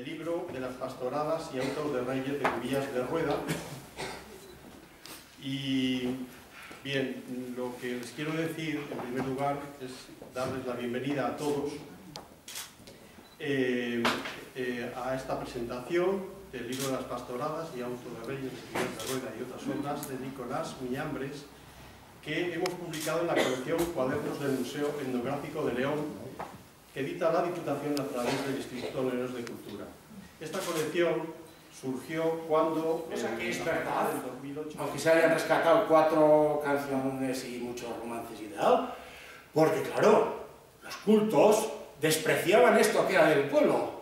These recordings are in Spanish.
libro de las pastoradas y autos de Reyes de Cubías de Rueda. Y bien, lo que les quiero decir en primer lugar es darles la bienvenida a todos a esta presentación del libro de las pastoradas y autos de Reyes de Cubías de Rueda y otras obras de Nicolás Miñambres, que hemos publicado en la colección Cuadernos del Museo Etnográfico de León, que edita la Diputación a través del Instituto Leones de Cultura. Esta colección surgió cuando... O sea que es verdad, en 2008, aunque se hayan rescatado 4 canciones y muchos romances y tal, porque claro, los cultos despreciaban esto que era del pueblo.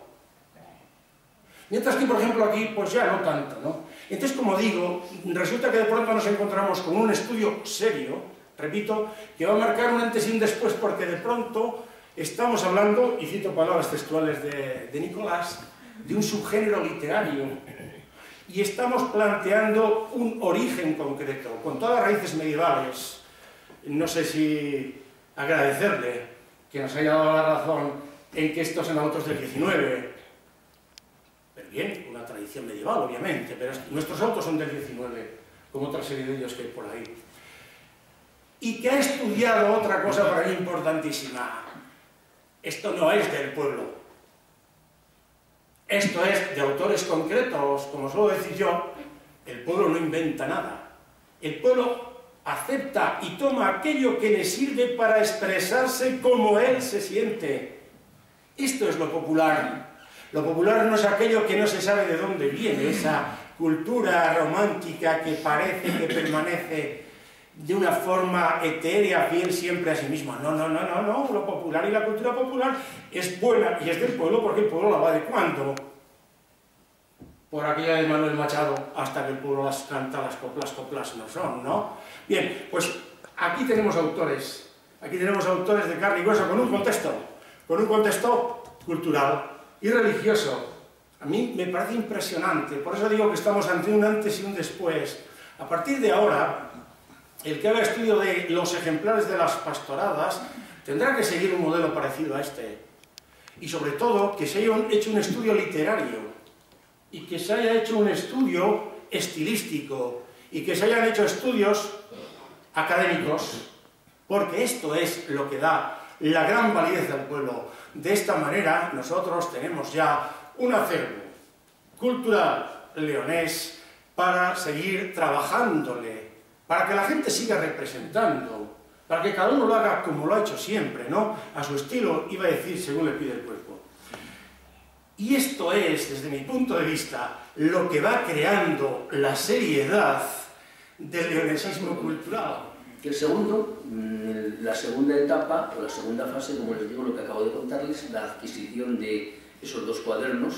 Mientras que, por ejemplo, aquí, pues ya no tanto, ¿no? Entonces, como digo, resulta que de pronto nos encontramos con un estudio serio, repito, que va a marcar un antes y un después, porque de pronto estamos hablando, y cito palabras textuales de Nicolás, de un subgénero literario, y estamos planteando un origen concreto, con todas las raíces medievales. No sé si agradecerle que nos haya dado la razón en que estos son autos del 19, pero bien, una tradición medieval, obviamente, pero nuestros autos son del 19, como otra serie de ellos que hay por ahí. Y que ha estudiado otra cosa para mí importantísima. Esto no es del pueblo. Esto es de autores concretos, como suelo decir yo. El pueblo no inventa nada. El pueblo acepta y toma aquello que le sirve para expresarse como él se siente. Esto es lo popular. Lo popular no es aquello que no se sabe de dónde viene, esa cultura romántica que parece que permanece de una forma etérea, fiel siempre a sí misma. No, no, no, no, no. Lo popular y la cultura popular es buena y es del pueblo porque el pueblo la va adecuando. Por aquella de Manuel Machado, hasta que el pueblo las canta, las coplas no son, ¿no? Bien, pues aquí tenemos autores de carne y hueso con un contexto cultural y religioso. A mí me parece impresionante, por eso digo que estamos ante un antes y un después. A partir de ahora, el que haga estudio de los ejemplares de las pastoradas tendrá que seguir un modelo parecido a este. Y sobre todo, que se haya hecho un estudio literario y que se haya hecho un estudio estilístico y que se hayan hecho estudios académicos, porque esto es lo que da la gran validez al pueblo. De esta manera, nosotros tenemos ya un acervo cultural leonés para seguir trabajándole, para que la gente siga representando, para que cada uno lo haga como lo ha hecho siempre, ¿no? A su estilo, iba a decir, según le pide el cuerpo. Y esto es, desde mi punto de vista, lo que va creando la seriedad del leonesismo cultural. El segundo, la segunda etapa, o la segunda fase, como les digo, lo que acabo de contarles, la adquisición de esos 2 cuadernos,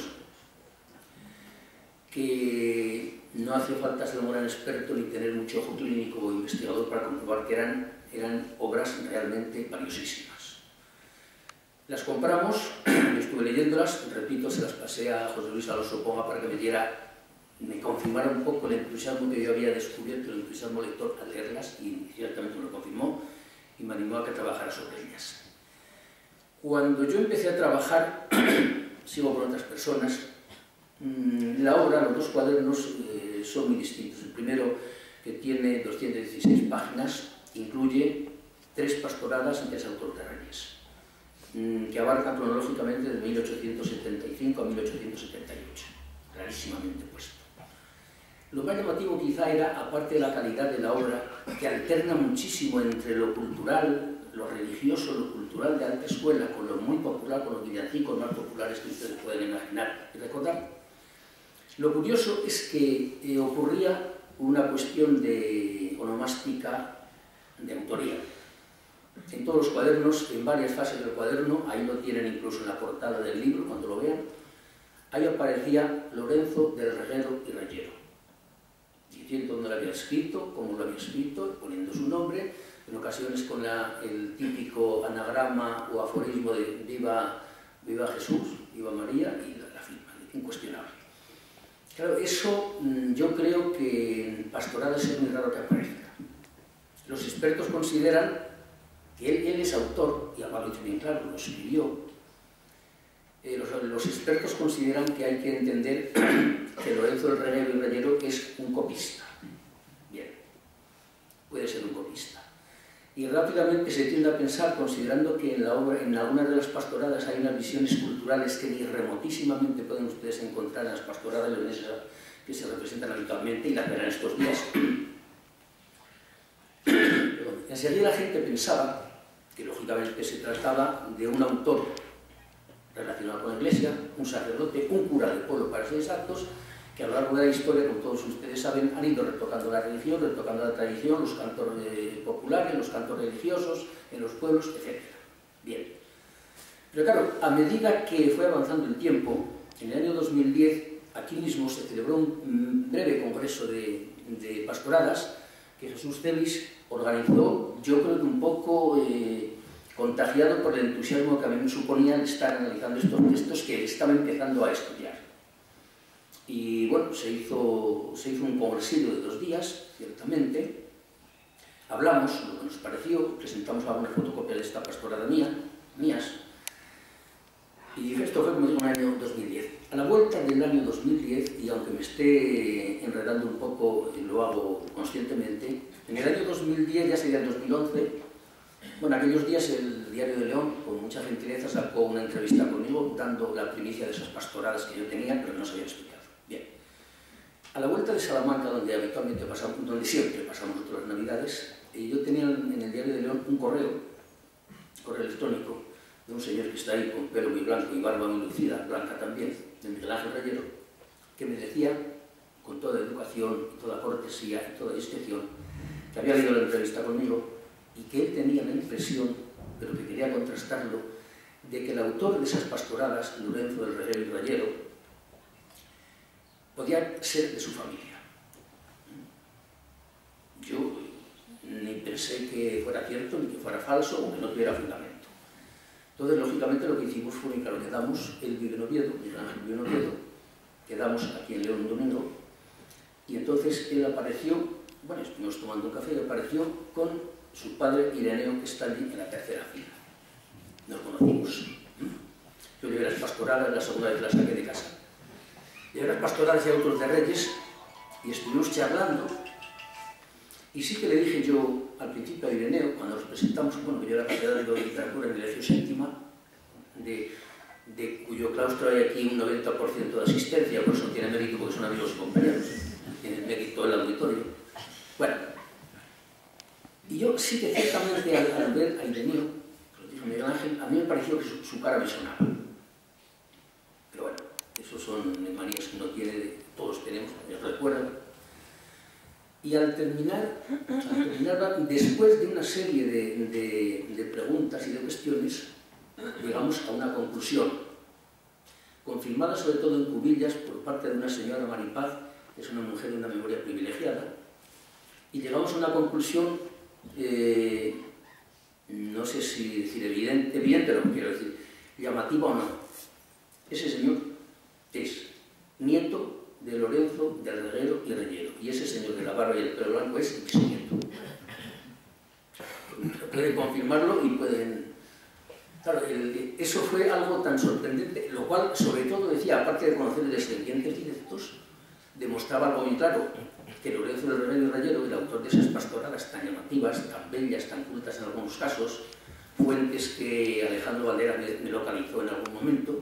que no hace falta ser un gran experto ni tener mucho ojo clínico o investigador para comprobar que eran obras realmente valiosísimas. Las compramos, yo estuve leyéndolas, repito, se las pasé a José Luis Alonso Poma para que me confirmara un poco el entusiasmo que yo había descubierto, el entusiasmo lector al leerlas, y ciertamente me lo confirmó y me animó a que trabajara sobre ellas. Cuando yo empecé a trabajar, sigo con otras personas, la obra, los 2 cuadernos son muy distintos. El primero, que tiene 216 páginas, incluye 3 pastoradas y 3 autos de Reyes, que abarcan cronológicamente de 1875 a 1878, clarísimamente puesto. Lo más llamativo quizá era, aparte de la calidad de la obra, que alterna muchísimo entre lo cultural, lo religioso, lo cultural de alta escuela, con lo muy popular, con los villancicos más populares que ustedes pueden imaginar y recordar. Lo curioso es que ocurría una cuestión de onomástica de autoría. En todos los cuadernos, en varias fases del cuaderno, ahí lo tienen incluso en la portada del libro, cuando lo vean, ahí aparecía Lorenzo del Reguero y Reyero, diciendo dónde lo había escrito, cómo lo había escrito, poniendo su nombre, en ocasiones con el típico anagrama o aforismo de viva Jesús, viva María, y la firma, incuestionable. Claro, eso yo creo que en pastoradas es muy raro que aparezca. Los expertos consideran que él es autor, y además lo dice bien claro, lo escribió, Los expertos consideran que hay que entender que Lorenzo del Reguero y Reyero es un copista. Bien, puede ser un copista. Y rápidamente se tiende a pensar, considerando que en la obra, en algunas de las pastoradas hay unas visiones culturales que ni remotísimamente pueden ustedes encontrar en las pastoradas leonesas que se representan habitualmente y las verán estos días. Enseguida la gente pensaba que lógicamente se trataba de un autor relacionado con la Iglesia, un sacerdote, un cura de pueblo para ser exactos, que a lo largo de la historia, como todos ustedes saben, han ido retocando la religión, retocando la tradición, los cantos populares, los cantos religiosos, en los pueblos, etc. Bien. Pero claro, a medida que fue avanzando el tiempo, en el año 2010, aquí mismo se celebró un breve congreso de pastoradas que Jesús Celis organizó, yo creo que un poco contagiado por el entusiasmo que a mí me suponía estar analizando estos textos que estaba empezando a estudiar. Y bueno, se hizo un congresillo de 2 días, ciertamente. Hablamos lo que nos pareció, presentamos algunas fotocopias de esta pastorada mías. Y esto fue, como digo, en el año 2010. A la vuelta del año 2010, y aunque me esté enredando un poco, lo hago conscientemente, en el año 2010, ya sería el 2011, bueno, aquellos días el Diario de León, con mucha gentileza, sacó una entrevista conmigo, dando la primicia de esas pastoradas que yo tenía, pero no se habían explicado. Bien. A la vuelta de Salamanca, donde habitualmente pasamos, donde siempre pasamos nosotros las Navidades, yo tenía en el Diario de León un correo electrónico, de un señor que está ahí con pelo muy blanco y barba muy lucida, blanca también, de Miguel Ángel Reyero, que me decía, con toda educación, toda cortesía y toda discreción, que había leído la entrevista conmigo y que él tenía la impresión, pero que quería contrastarlo, de que el autor de esas pastoradas, Lorenzo del Reguero y Reyero, podía ser de su familia. Yo ni pensé que fuera cierto, ni que fuera falso, o que no tuviera fundamento. Entonces, lógicamente, lo que hicimos fue muy claro, quedamos, él vive en Oviedo, Miguel Ángel vive en Oviedo, quedamos aquí en León un domingo, y entonces él apareció, bueno, estuvimos tomando un café, y apareció con su padre Ireneo, que está allí en la tercera fila. Nos conocimos. Yo llevé las pastoradas, la segunda vez las saqué de casa. Llevé las pastoradas y autos de Reyes, y estuvimos charlando, y sí que le dije yo al principio a Ireneo, cuando nos presentamos, bueno, que yo era catedrático de literatura en el Liceo Séptima, de cuyo claustro hay aquí un 90% de asistencia, por eso tiene mérito porque son amigos y compañeros, tiene mérito el auditorio. Bueno, y yo sí que ciertamente al ver a Ireneo, que lo dijo Miguel Ángel, a mí me pareció que su cara me sonaba. Pero bueno, esos son manías que uno tiene, todos tenemos, me recuerdan. Y al terminar, después de una serie de preguntas y de cuestiones, llegamos a una conclusión, confirmada sobre todo en Cubillas por parte de una señora Maripaz, que es una mujer de una memoria privilegiada, y llegamos a una conclusión, no sé si decir evidente lo que quiero decir, llamativa o no. Ese señor es nieto de Lorenzo del Reguero y Reyero, y ese señor de la barba y el pelo blanco es bisnieto. Pueden confirmarlo y pueden... Claro, eso fue algo tan sorprendente, lo cual, sobre todo, decía, aparte de conocer descendientes directos, demostraba algo muy claro, que Lorenzo del Reguero y Reyero, el autor de esas pastoradas tan llamativas, tan bellas, tan cultas en algunos casos, fuentes que Alejandro Valera me localizó en algún momento,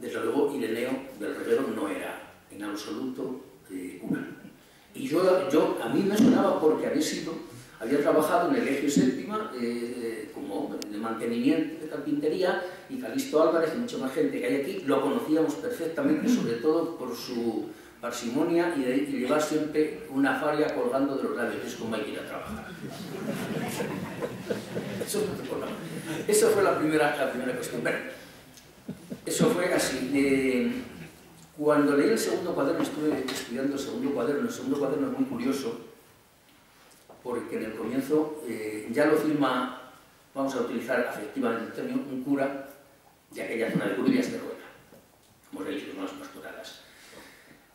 desde luego Ireneo del Reguero no era en absoluto cura. Y a mí me sonaba porque había trabajado en el Liceo Séptima como de mantenimiento de carpintería, y Calixto Álvarez y mucha más gente que hay aquí lo conocíamos perfectamente, sobre todo por su parsimonia y llevar siempre una faria colgando de los labios, que es como hay que ir a trabajar. Eso fue la primera cuestión. Bueno, eso fue así. Cuando leí el segundo cuaderno, estuve estudiando el segundo cuaderno es muy curioso, porque en el comienzo ya lo firma, vamos a utilizar afectivamente el término, un cura de aquella zona de Cubillas de Rueda, como religiosas las pastoradas.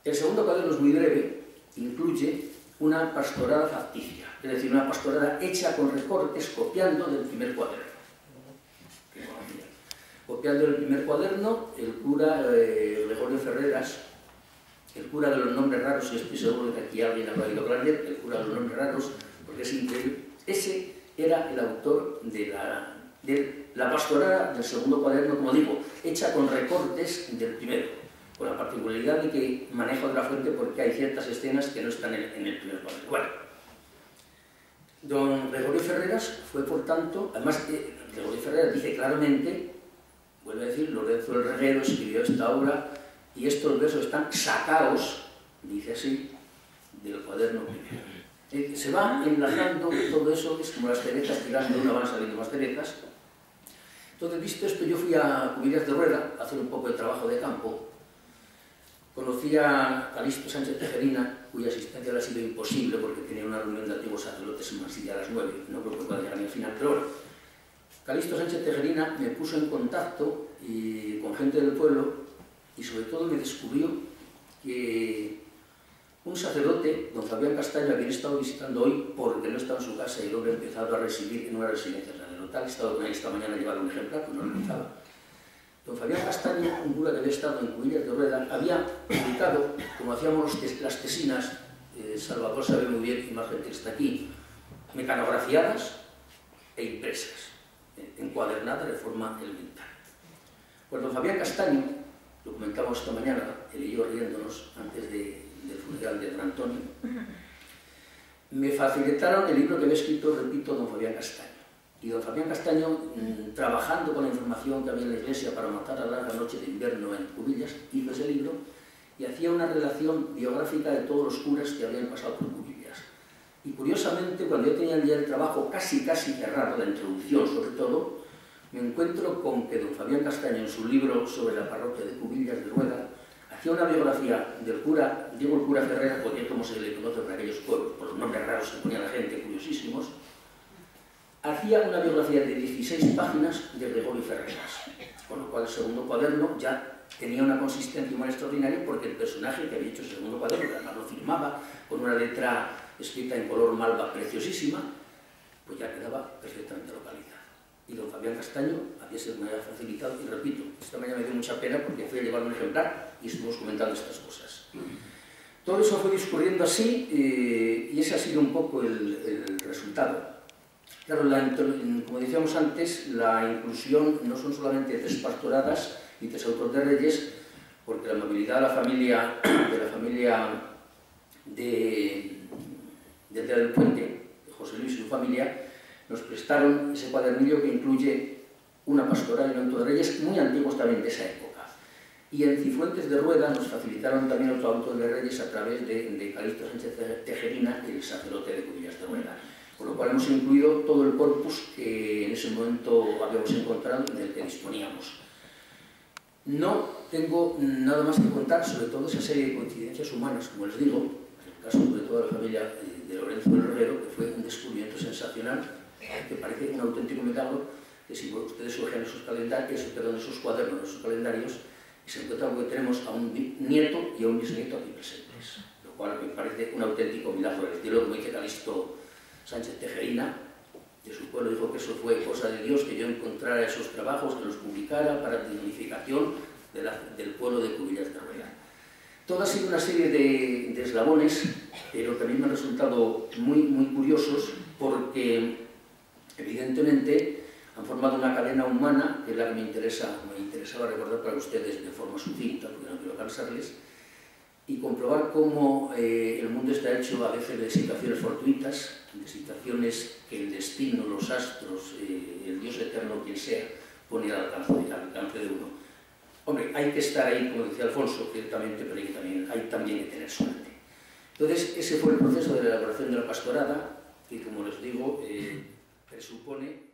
El segundo cuaderno es muy breve, incluye una pastorada facticia, es decir, una pastorada hecha con recortes, copiando del primer cuaderno que conocía. Copiando el primer cuaderno, el cura Gregorio Ferreras, el cura de los nombres raros, y estoy seguro de que aquí alguien habrá oído hablar de él, el cura de los nombres raros, porque es increíble. Ese era el autor de la pastorada del segundo cuaderno, como digo, hecha con recortes del primero, con la particularidad de que maneja otra fuente porque hay ciertas escenas que no están en el primer cuaderno. Bueno, don Gregorio Ferreras fue, por tanto, además Gregorio Ferreras dice claramente, vuelve a decir, Lorenzo el Reguero escribió esta obra y estos versos están sacados, dice así, del cuaderno primero. Se va enlazando todo eso, es como las cerezas tirando una, van saliendo más cerezas. Entonces, visto esto, yo fui a Cubillas de Rueda a hacer un poco de trabajo de campo. Conocí a Calixto Sánchez Tejerina, cuya asistencia le ha sido imposible porque tenía una reunión de antiguos sacerdotes en Marsella a las 9, no creo que pueda llegar ni al final, pero bueno. Calixto Sánchez Tejerina me puso en contacto con gente del pueblo y sobre todo me descubrió que un sacerdote, don Fabián Castaño, a quien he estado visitando hoy porque no estaba en su casa y el hombre ha empezado a residir en una residencia sacerdotal, he estado con él esta mañana a llevar un ejemplar que no lo utilizaba. Don Fabián Castaño, un cura que había estado en Cubillas de Rueda, había publicado, como hacíamos las tesinas, Salvador sabe muy bien, y más gente que está aquí, mecanografiadas e impresas, encuadernadas de forma elemental. Pues don Fabián Castaño, lo comentábamos esta mañana, él y yo riéndonos antes del funeral de don Antonio, me facilitaron el libro que había escrito, repito, don Fabián Castaño. Y don Fabián Castaño, trabajando con la información que había en la iglesia para matar la larga noche de invierno en Cubillas, hizo ese libro y hacía una relación biográfica de todos los curas que habían pasado por Cubillas. Y curiosamente, cuando yo tenía ya el trabajo casi cerrado, la introducción sobre todo, me encuentro con que don Fabián Castaño, en su libro sobre la parroquia de Cubillas de Rueda, hacía una biografía del cura, digo el cura Ferreras, porque es como se le conoce por aquellos pueblos, por los nombres raros que ponía la gente, curiosísimos. Hacía una biografía de 16 páginas de Gregorio Ferreras, con lo cual el segundo cuaderno ya tenía una consistencia humana extraordinaria porque el personaje que había hecho el segundo cuaderno, que además lo firmaba con una letra escrita en color malva preciosísima, pues ya quedaba perfectamente localizado. Y don Fabián Castaño había sido me había facilitado, y repito, esta mañana me dio mucha pena porque fui a llevar un ejemplar y estuvimos comentando estas cosas. Todo eso fue discurriendo así y ese ha sido un poco el resultado. Claro, como decíamos antes, la inclusión no son solamente 3 pastoradas y 3 autores de reyes, porque la amabilidad de la familia del Puente, de José Luis y su familia, nos prestaron ese cuadernillo que incluye una pastoral y un auto de reyes muy antiguos también de esa época. Y en Cifuentes de Rueda nos facilitaron también otro auto de reyes a través de Calixto Sánchez Tejerina, el sacerdote de Cubillas de Rueda. Con lo cual hemos incluido todo el corpus que en ese momento habíamos encontrado y del que disponíamos. No tengo nada más que contar sobre toda esa serie de coincidencias humanas, como les digo, en el caso sobre todo de la familia de Lorenzo el Reguero, que fue un descubrimiento sensacional, que parece un auténtico milagro, que si ustedes surgen esos calendarios, esos cuadernos, esos calendarios, y se encuentran que tenemos a un nieto y a un bisnieto aquí presentes, lo cual me parece un auténtico milagro. El cielo, como dice Calixto Sánchez Tejerina, de su pueblo, dijo que eso fue cosa de Dios, que yo encontrara esos trabajos, que los publicara para dignificación del pueblo de Cubillas de Rueda. Todo ha sido una serie de eslabones, pero que a mí me han resultado muy curiosos, porque evidentemente han formado una cadena humana, que es la que me interesaba recordar para ustedes de forma sucinta, porque no quiero cansarles, y comprobar cómo el mundo está hecho a veces de situaciones fortuitas, de situaciones que el destino, los astros, el Dios eterno, quien sea, pone al alcance de uno. Hombre, hay que estar ahí, como decía Alfonso, ciertamente, pero hay también que tener suerte. Entonces, ese fue el proceso de la elaboración de la pastorada, que, como les digo, presupone